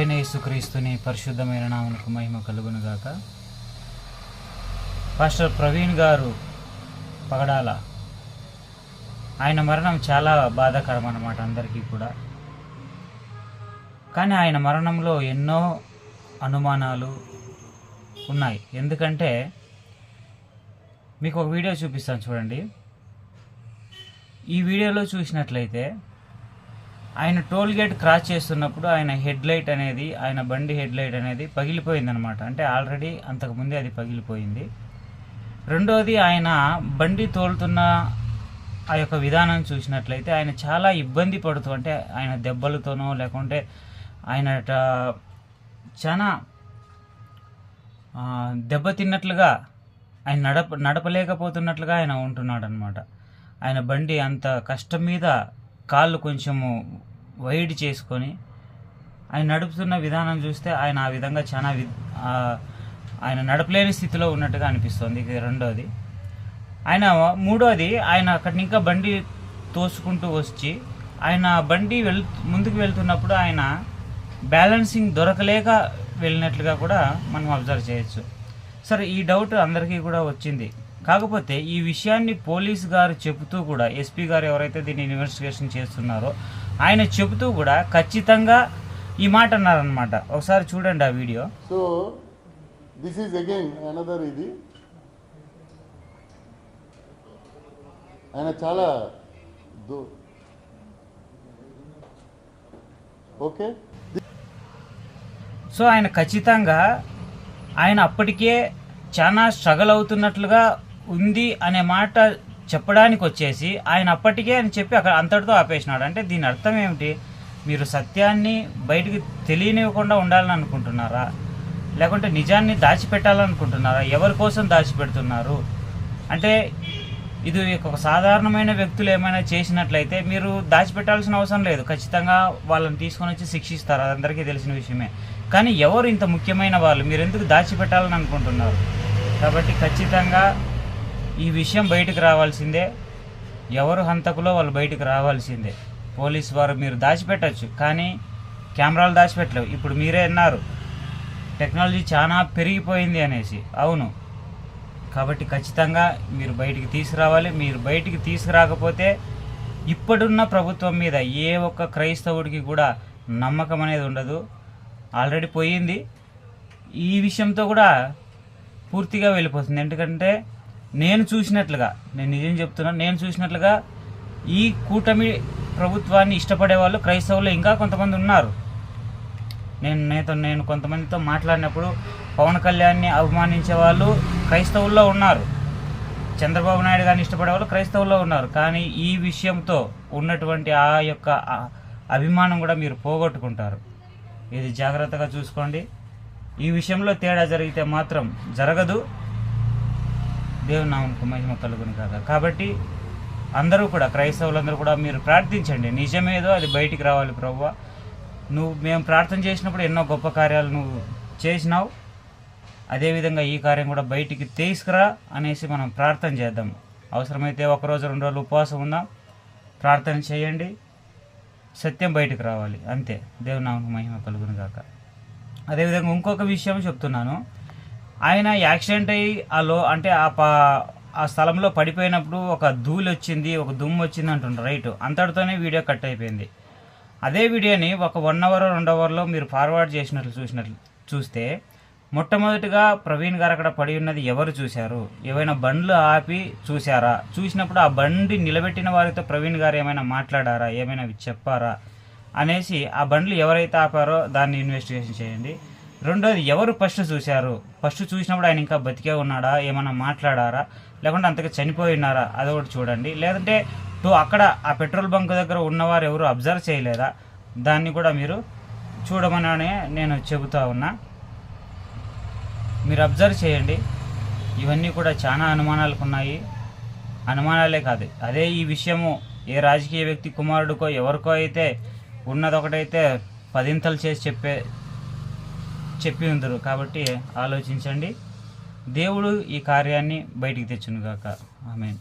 యేసుక్రీస్తుని పరిశుద్ధమైన నామమునకు మహిమ కలుగునుగాక. పాస్టర్ ప్రవీణ్ గారు పగడాల, ఆయన మరణం చాలా బాధాకరం అన్నమాట అందరికీ కూడా. కానీ ఆయన మరణంలో ఎన్నో అనుమానాలు ఉన్నాయి. ఎందుకంటే మీకు ఒక వీడియో చూపిస్తాను చూడండి. ఈ వీడియోలో చూసినట్లయితే ఆయన టోల్ గేట్ క్రాస్ చేస్తున్నప్పుడు ఆయన బండి హెడ్ లైట్ అనేది పగిలిపోయిందనమాట. అంటే ఆల్రెడీ అంతకుముందే అది పగిలిపోయింది. రెండోది, ఆయన బండి తోలుతున్న ఆ యొక్క విధానం చూసినట్లయితే ఆయన చాలా ఇబ్బంది పడుతూ, అంటే ఆయన దెబ్బలతోనో లేకుంటే ఆయన చాలా దెబ్బతిన్నట్లుగా, ఆయన నడపలేకపోతున్నట్లుగా ఆయన ఉంటున్నాడు అనమాట. ఆయన బండి అంత కష్టం మీద కాళ్ళు కొంచెము వైడ్ చేసుకొని ఆయన నడుపుతున్న విధానం చూస్తే ఆయన ఆ విధంగా చాలా ఆయన నడపలేని స్థితిలో ఉన్నట్టుగా అనిపిస్తుంది. ఇది రెండోది. మూడోది, ఆయన అక్కడిని ఇంకా బండి తోసుకుంటూ వచ్చి ఆయన బండి ముందుకు వెళ్తున్నప్పుడు ఆయన బ్యాలెన్సింగ్ దొరకలేక వెళ్ళినట్లుగా కూడా మనం అబ్జర్వ్ చేయొచ్చు. సరే, ఈ డౌట్ అందరికీ కూడా వచ్చింది. కాకపోతే ఈ విషయాన్ని పోలీస్ గారు చెబుతూ కూడా, ఎస్పీ గారు ఎవరైతే దీన్ని ఇన్వెస్టిగేషన్ చేస్తున్నారో ఆయన చెబుతూ కూడా ఖచ్చితంగా ఈ మాట అన్నారనమాట. ఒకసారి చూడండి ఆ video. So this is again another ఇది ఆయన చాలా ఓకే. సో ఆయన ఖచ్చితంగా ఆయన అప్పటికే చాలా స్ట్రగల్ అవుతున్నట్లుగా ఉంది అనే మాట చెప్పడానికి వచ్చేసి ఆయన అప్పటికే అని చెప్పి అక్కడ అంతటితో ఆపేసినాడు. అంటే దీని అర్థం ఏమిటి? మీరు సత్యాన్ని బయటికి తెలియనివ్వకుండా ఉండాలని అనుకుంటున్నారా? లేకుంటే నిజాన్ని దాచిపెట్టాలనుకుంటున్నారా? ఎవరి కోసం దాచిపెడుతున్నారు? అంటే ఇది ఒక సాధారణమైన వ్యక్తులు ఏమైనా చేసినట్లయితే మీరు దాచిపెట్టాల్సిన అవసరం లేదు. ఖచ్చితంగా వాళ్ళని తీసుకొని వచ్చి శిక్షిస్తారు, అది అందరికీ తెలిసిన విషయమే. కానీ ఎవరు ఇంత ముఖ్యమైన వాళ్ళు, మీరు ఎందుకు దాచిపెట్టాలని అనుకుంటున్నారు? కాబట్టి ఖచ్చితంగా ఈ విషయం బయటకు రావాల్సిందే. ఎవరు హంతకులో వాళ్ళు బయటకు రావాల్సిందే. పోలీసు వారు మీరు దాచిపెట్టచ్చు, కానీ కెమెరాలు దాచిపెట్టలేవు. ఇప్పుడు మీరే అన్నారు టెక్నాలజీ చాలా పెరిగిపోయింది అనేసి. అవును, కాబట్టి ఖచ్చితంగా మీరు బయటికి తీసుకురావాలి. మీరు బయటికి తీసుకురాకపోతే ఇప్పుడున్న ప్రభుత్వం మీద ఏ ఒక్క క్రైస్తవుడికి కూడా నమ్మకం అనేది ఉండదు. ఆల్రెడీ పోయింది. ఈ విషయంతో కూడా పూర్తిగా వెళ్ళిపోతుంది. ఎందుకంటే నేను నిజం చెప్తున్నాను, నేను చూసినట్లుగా ఈ కూటమి ప్రభుత్వాన్ని ఇష్టపడే వాళ్ళు క్రైస్తవులు ఇంకా కొంతమంది ఉన్నారు. నేను కొంతమందితో మాట్లాడినప్పుడు పవన్ కళ్యాణ్ని అవమానించే వాళ్ళు క్రైస్తవుల్లో ఉన్నారు. చంద్రబాబు నాయుడు గారిని ఇష్టపడే వాళ్ళు క్రైస్తవుల్లో ఉన్నారు. కానీ ఈ విషయంతో ఉన్నటువంటి ఆ యొక్క అభిమానం కూడా మీరు పోగొట్టుకుంటారు. ఇది జాగ్రత్తగా చూసుకోండి. ఈ విషయంలో తేడా జరిగితే మాత్రం జరగదు. దేవుని నామమునకు మహిమ కలుగును కాక. కాబట్టి అందరూ కూడా, క్రైస్తవులందరూ కూడా మీరు ప్రార్థించండి. నిజమేదో అది బయటికి రావాలి. ప్రభువా, మేము ప్రార్థన చేసినప్పుడు ఎన్నో గొప్ప కార్యాలు నువ్వు చేసినావు, అదేవిధంగా ఈ కార్యం కూడా బయటికి తీసుకురా అనేసి మనం ప్రార్థన చేద్దాం. అవసరమైతే 1 రోజు 2 రోజులు ఉపవాసం ఉందాం, ప్రార్థన చేయండి. సత్యం బయటకు రావాలి, అంతే. దేవుని నామమునకు మహిమ కలుగును గాక. అదేవిధంగా ఇంకొక విషయం చెప్తున్నాను. ఆయన యాక్సిడెంట్ అయ్యి ఆ స్థలంలో పడిపోయినప్పుడు ఒక ధూళి వచ్చింది, ఒక దుమ్ము వచ్చింది అంటుండ్రు, రైట్. అంతటితోనే వీడియో కట్ అయిపోయింది. అదే వీడియోని ఒక 1 అవర్ 2 అవర్లో మీరు ఫార్వర్డ్ చూస్తే మొట్టమొదటిగా ప్రవీణ్ గారు అక్కడ పడి ఉన్నది ఎవరు చూశారు? ఏవైనా బండ్లు ఆపి చూశారా? చూసినప్పుడు ఆ బండి నిలబెట్టిన వారితో ప్రవీణ్ గారు ఏమైనా మాట్లాడారా, ఏమైనా చెప్పారా అనేసి ఆ బండ్లు ఎవరైతే ఆపారో దాన్ని ఇన్వెస్టిగేషన్ చేయండి. రెండోది, ఎవరు ఫస్ట్ చూశారు? ఫస్ట్ చూసినప్పుడు ఆయన ఇంకా బతికే ఉన్నాడా, ఏమైనా మాట్లాడారా, లేకుంటే అంతగా చనిపోయి ఉన్నారా, అదొకటి చూడండి. లేదంటే అక్కడ ఆ పెట్రోల్ బంక్ దగ్గర ఉన్నవారు ఎవరు అబ్జర్వ్ చేయలేదా, దాన్ని కూడా మీరు చూడమని నేను చెబుతా ఉన్నా. మీరు అబ్జర్వ్ చేయండి. ఇవన్నీ కూడా చాలా అనుమానాలకు ఉన్నాయి. అనుమానాలే కాదు, అదే ఈ విషయము ఏ రాజకీయ వ్యక్తి కుమారుడికో ఎవరికో అయితే ఉన్నదొకటైతే 10 చేసి చెప్పి ఉందరు. కాబట్టి ఆలోచించండి. దేవుడు ఈ కార్యాన్ని బయటికి తెచ్చునుగాక. ఆమేన్.